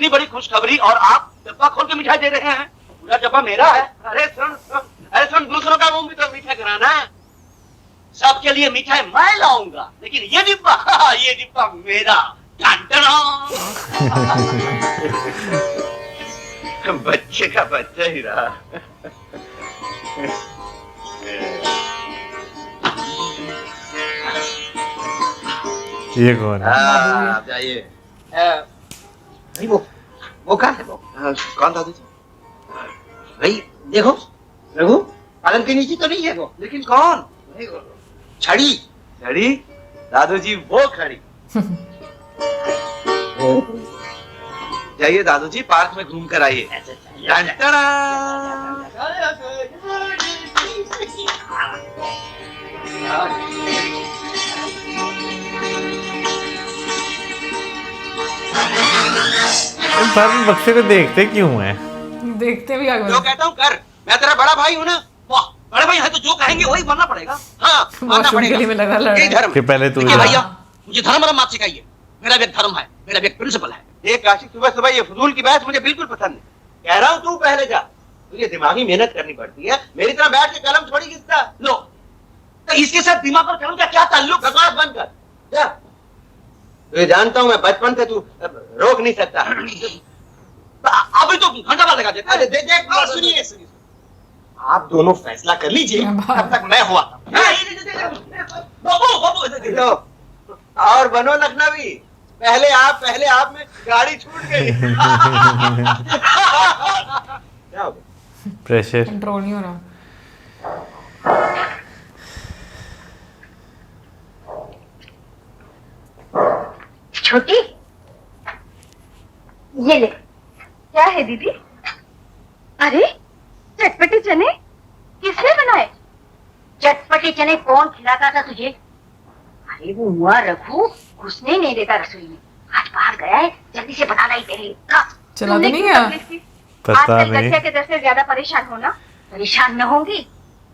इतनी बड़ी खुशखबरी और आप डब्बा खोल के मिठाई दे रहे हैं। पूरा डब्बा मेरा है। अरे सुन दूसरों का मुंह भी तो मीठा कराना है। सबके लिए मिठाई मैं लाऊंगा, लेकिन ये डिब्बा मेरा। बच्चे का बच्चा ही रहा। ये कौन है? आप जाइए। भाई वो कहाँ है वो? कौन दादू जी? भाई देखो रघु, पलंग के नीचे तो नहीं है वो, लेकिन कौन? छड़ी। छड़ी? दादू जी वो खड़ी। जाइए दादू जी, पार्क में घूम कर आइए। पर बक्से को देखते क्यों है? देखते भी आगे। जो कहता हूँ कर, मैं तेरा बड़ा भाई हूँ ना। वाह, बड़े भाई है तो जो कहेंगे वही बनना पड़ेगा। हाँ, मानना पड़ेगा। यही धर्म। कि पहले तू भैया, मुझे धर्म और मत सिखाइए। मेरा भी एक धर्म है, मेरा भी एक प्रिंसिपल है। एक आशिक सुबह सुबह ये फजूल की बहस मुझे बिल्कुल पसंद नहीं। कह रहा हूँ तू पहले जा, तुझे दिमागी मेहनत करनी पड़ती है। मेरी तरह बैठ के कलम थोड़ी घिसता। लो, तो इसके साथ दिमाग और कलम का क्या ताल्लुक? बकवास बंद कर जा। तुझे जानता हूँ मैं, बचपन से तू रोक नहीं सकता। अभी तो घंटा बाद लगा देता। देख सुनिए, आप दोनों फैसला कर लीजिए, तब तक मैं हुआ। और बनो लखनवी, पहले आप में गाड़ी छूट गई। प्रेशर कंट्रोल नहीं हो रहा। छोटी, ये ले। क्या है दीदी? अरे चटपटे चने किसने बनाए? चटपटे चने कौन खिलाता था तुझे? अरे वो हुआ रघु, घुसने नहीं देता रसोई में। आज बाहर गया है, जल्दी से बनाना ही पड़ेगा। चला तो नहीं गया? पता नहीं। बच्चे के दर से ज्यादा परेशान हो ना? परेशान न होंगी।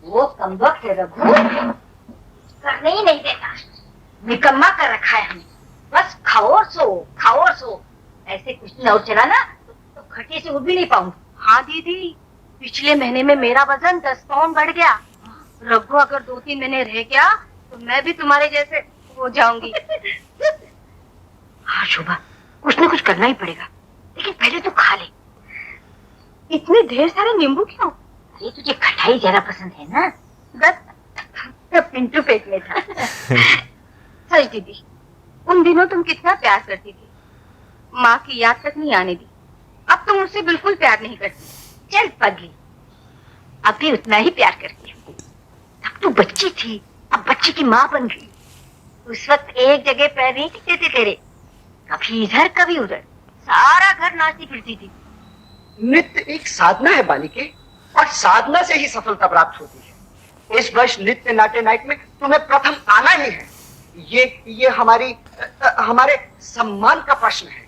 वो कमबख्त है रघु, करने ही नहीं देता। निकम्मा कर रखा है हमें। बस खाओ और सो, खाओ और सो। ऐसे कुछ दिन और चला ना तो खट्टे से उठ भी नहीं पाऊंगी। हाँ दीदी, पिछले महीने में मेरा वजन 10 पाउंड बढ़ गया। रघु अगर 2-3 महीने रह गया तो मैं भी तुम्हारे जैसे हो जाऊंगी। हाँ शोभा, कुछ न कुछ करना ही पड़ेगा, लेकिन पहले तो खा ले। इतने ढेर सारे नींबू क्यों? अरे तुझे खटाई ज्यादा पसंद है ना? बस तो पिंटू पेट में था। सच दीदी, उन दिनों तुम कितना प्यार करती थी, माँ की याद तक नहीं आने दी। अब तुम मुझसे बिल्कुल प्यार नहीं करती। चल पगली, अब भी उतना ही प्यार करती है। तब तू बच्ची थी, अब बच्ची की माँ बन गई। उस वक्त एक जगह पैर नहीं टिकते थे तेरे, कभी इधर कभी उधर, सारा घर नाचती फिरती थी। नृत्य एक साधना है बालिके, और साधना से ही सफलता प्राप्त होती है। इस वर्ष नृत्य नाट्य नाइट में तुम्हें प्रथम आना ही है। ये हमारे सम्मान का प्रश्न है,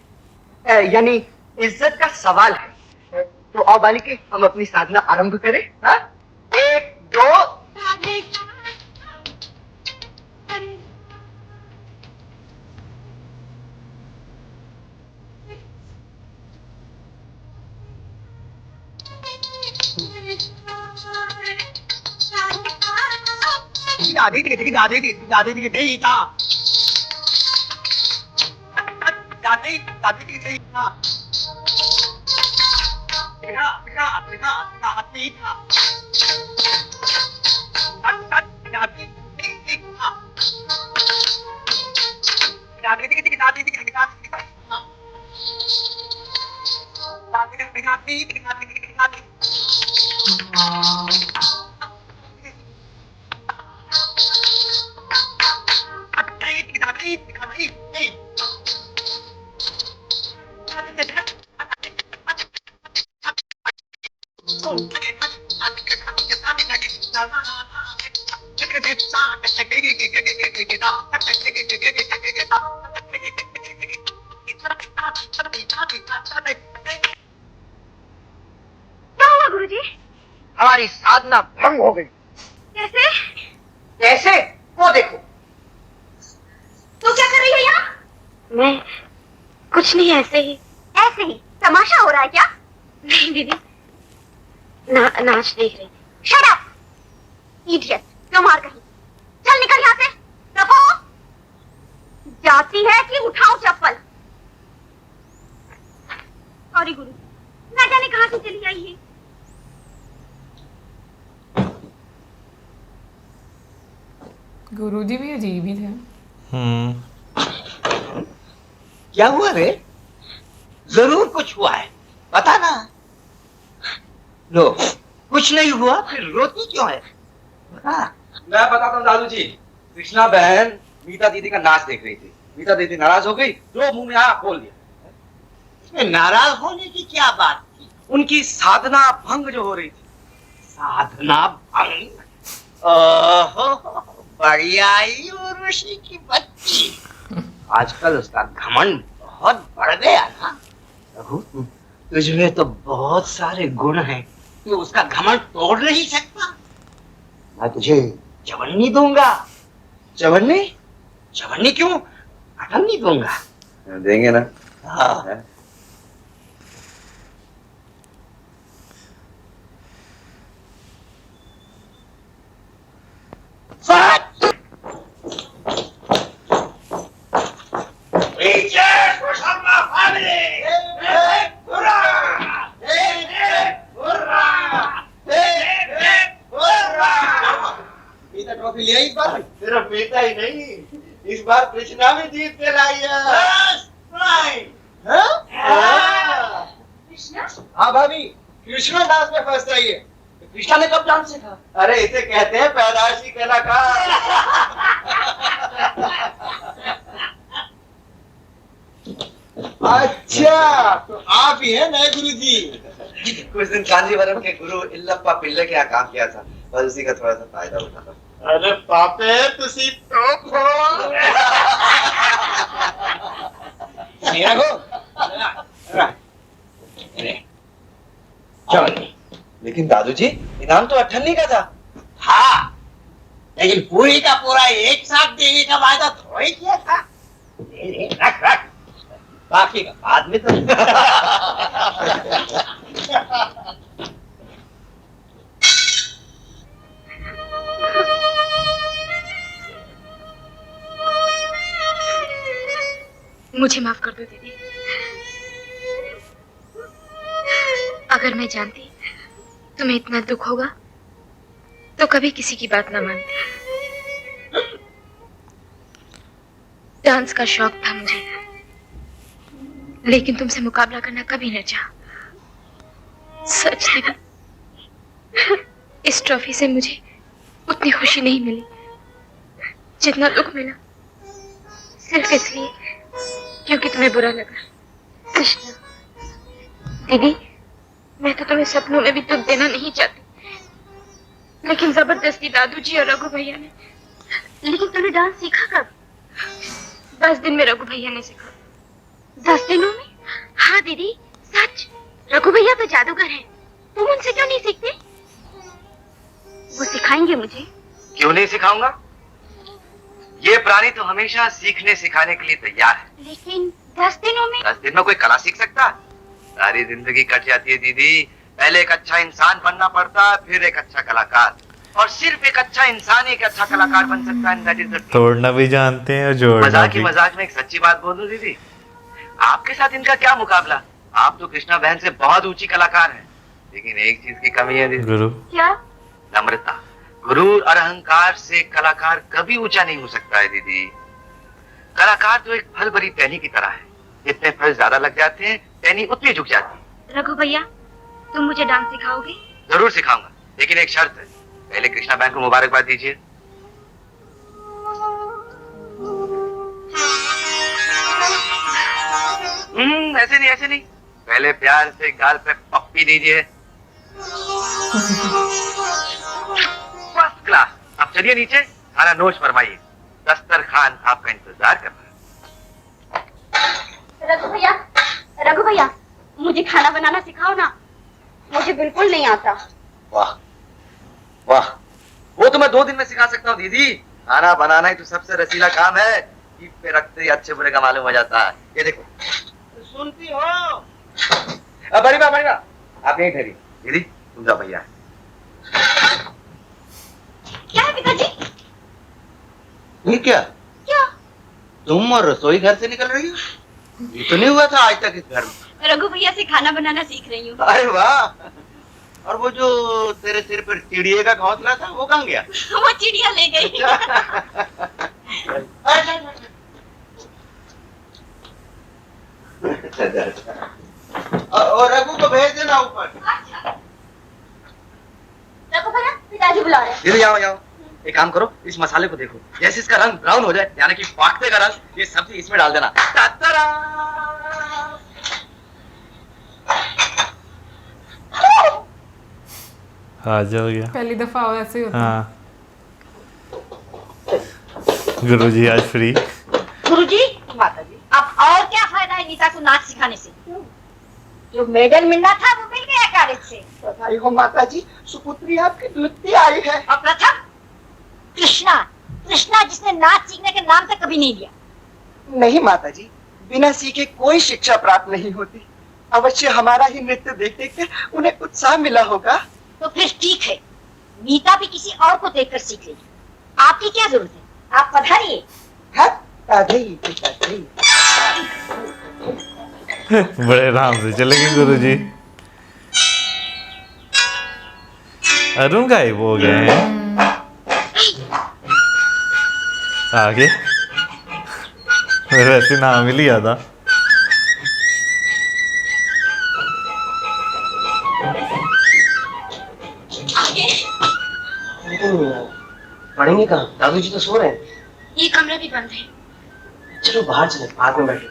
यानी इज्जत का सवाल है। तो आओ बालिके, हम अपनी साधना आरंभ करें। हाँ? 1 2 दादी दादी दादी दादी नहीं था, दादी दादी नहीं था, बिना बिना बिना दादी था, दादी नहीं था, दादी दादी दादी दादी क्या हुआ गुरुजी? हमारी साधना भंग हो गई। कैसे? कैसे? वो देखो। तू क्या कर रही है यहाँ? मैं कुछ नहीं, ऐसे ही। ऐसे ही? रहा है क्या? नहीं दीदी, नाच देख रही थी। Shut up! इडियट! क्यों मार कहीं? चल निकल यहाँ से। रखो। जाती है कि उठाओ चप्पल? सॉरी गुरु, ना जाने कहाँ से चली आई है। गुरुजी भी अजीब ही थे। क्या हुआ रे? जरूर कुछ हुआ है, बता ना। लो, कुछ नहीं हुआ फिर रोती क्यों है? बता। मैं बताता हूँ दादू जी। कृष्णा बहन मीता दीदी का नाच देख रही थी। मीता दीदी नाराज हो गई, जो मुंह में आया खोल दिया। इसमें नाराज होने की क्या बात थी? उनकी साधना भंग जो हो रही थी। साधना भंग? ओहो, बढ़िया ही उर्वशी की बच्ची। आजकल उसका घमंड बहुत बढ़ गया ना। रघु, तुझमें तो बहुत सारे गुण हैं, तू उसका घमंड तोड़ नहीं सकता। मैं तुझे चवन्नी दूंगा। चवन्नी? चवन्नी क्यों, अठन्नी दूंगा। देंगे ना? हाँ। सच! ट्रॉफी लिया इस बार। सिर्फ मीता ही नहीं, इस बार कृष्णा भी जीत के लाई है। कृष्णा? हाँ भाभी, कृष्णा डांस में फर्स्ट आई है। कृष्णा ने कब डांस सीखा? अरे इसे कहते हैं पैदाइशी कलाकार। अच्छा, तो आप ही हैं नए गुरुजी। कुछ दिन कांजीवरम के गुरु इल्लप्पा पिल्ले के यहाँ काम किया था, बस उसी का थोड़ा सा फायदा उठाता। अरे पापे तुसी तो खो। चलो। लेकिन दादू जी, इनाम तो अठन्नी का था। हाँ, लेकिन पूरी का पूरा एक साथ देने का वायदा थोड़ी किया था। ले, रख रख, बाकी का बाद में तो। मुझे माफ कर दो दीदी। अगर मैं जानती तुम्हें इतना दुख होगा तो कभी किसी की बात ना मानती। डांस का शौक था मुझे, लेकिन तुमसे मुकाबला करना कभी न चाहा। सच दीदी, इस ट्रॉफी से मुझे उतनी खुशी नहीं मिली जितना दुख मिला, सिर्फ इसलिए क्योंकि तुम्हें बुरा लगा। कृष्णा दीदी, मैं तो तुम्हें सपनों में भी दुख देना नहीं चाहती, लेकिन जबरदस्ती दादू जी और रघु भैया ने। लेकिन तुमने डांस सीखा कब? 10 दिन में रघु भैया ने सिखा। 10 दिनों में? हाँ दीदी, सच। रघु भैया तो जादूगर हैं, तुम उनसे क्यों नहीं सीखते? वो सिखाएंगे मुझे। क्यों नहीं सिखाऊंगा? ये प्राणी तो हमेशा सीखने सिखाने के लिए तैयार है। लेकिन 10 दिनों में? 10 दिन में कोई कला सीख सकता? सारी जिंदगी कट जाती है दीदी। पहले एक अच्छा इंसान बनना पड़ता है, फिर एक अच्छा कलाकार, और सिर्फ एक अच्छा इंसान ही एक अच्छा कलाकार बन सकता है। दैट इज द तोड़ना भी जानते हैं और जोड़ना मजाक ही भी। मजाक में एक सच्ची बात बोल दूं दीदी, आपके साथ इनका क्या मुकाबला? आप तो कृष्णा बहन से बहुत ऊंची कलाकार हैं, लेकिन एक चीज की कमी है दीदी। गुरु क्या? नम्रता। गुरूर और अहंकार से कलाकार कभी ऊंचा नहीं हो सकता है दीदी। कलाकार तो एक फल भरी टहनी की तरह है, जितने फल ज्यादा लग जाते हैं टहनी उतनी झुक जाती है। रघु भैया, तुम मुझे डांस सिखाओगे? जरूर सिखाऊंगा, लेकिन एक शर्त है। पहले कृष्णा बहन को मुबारकबाद दीजिए। ऐसे नहीं, ऐसे नहीं, पहले प्यार से गाल पे पप्पी दीजिए। First class. अब चलिए नीचे, खाना नोश फरमाइए, दस्तरखान आपका इंतजार कर रहा है। रघु भैया, मुझे खाना बनाना सिखाओ ना, मुझे बिल्कुल नहीं आता। वाह वाह, वो तो मैं 2 दिन में सिखा सकता हूँ दीदी। खाना बनाना ही तो सबसे रसीला काम है, जीभ पे रखते ही अच्छे बुरे का मालूम हो जाता है। ये देखो। सुनती हो? बड़ी बा आप यहीं ठहरी। दीदी तुम जाओ भैया। क्या है पिताजी? ये क्या? क्या? तुम और रसोई घर से निकल रही हो? ये तो नहीं हुआ था आज तक इस घर में। रघु भैया से खाना बनाना सीख रही हूँ। अरे वाह। और वो जो तेरे सिर पर चिड़िए का घोंसला था वो कहाँ गया? वो चिड़िया ले गई। और रघु को भेज देना ऊपर। रघु भैया पिताजी बुला रहे हैं। दीदी आओ आओ, एक काम करो, इस मसाले को देखो, जैसे इसका रंग ब्राउन हो जाए, यानी कि फाकते का रंग, ये सब्जी इसमें डाल देना। आज हो गया। पहली दफा हो ऐसे ही होता है। हाँ गुरुजी आज फ्री। गुरुजी, माता जी, अब और क्या फायदा है नीता को नाच सिखाने से? जो मेडल मिलना था वो मिल गया कॉलेज से। बधाई हो माता जी, सुपुत्री आपकी द्वितीय आई है। और प्रथम कृष्णा, कृष्णा जिसने नाच सीखने के नाम तक कभी नहीं लिया। नहीं माता जी, बिना सीखे कोई शिक्षा प्राप्त नहीं होती। अवश्य हमारा ही नृत्य देख देख कर उन्हें उत्साह मिला होगा। तो फिर ठीक है, नीता भी किसी और को देखकर सीख लेगी। आपकी क्या जरूरत है, आप पधारिए। बड़े आराम से चलेंगे गुरुजी। अरुण गायब हो गए हैं आगे। वैसे नाम ही लिया था। पढ़ेंगे कहाँ? दादू जी तो सो रहे हैं। ये कमरा भी बंद है। चलो बाहर चले, पार्क में बैठे।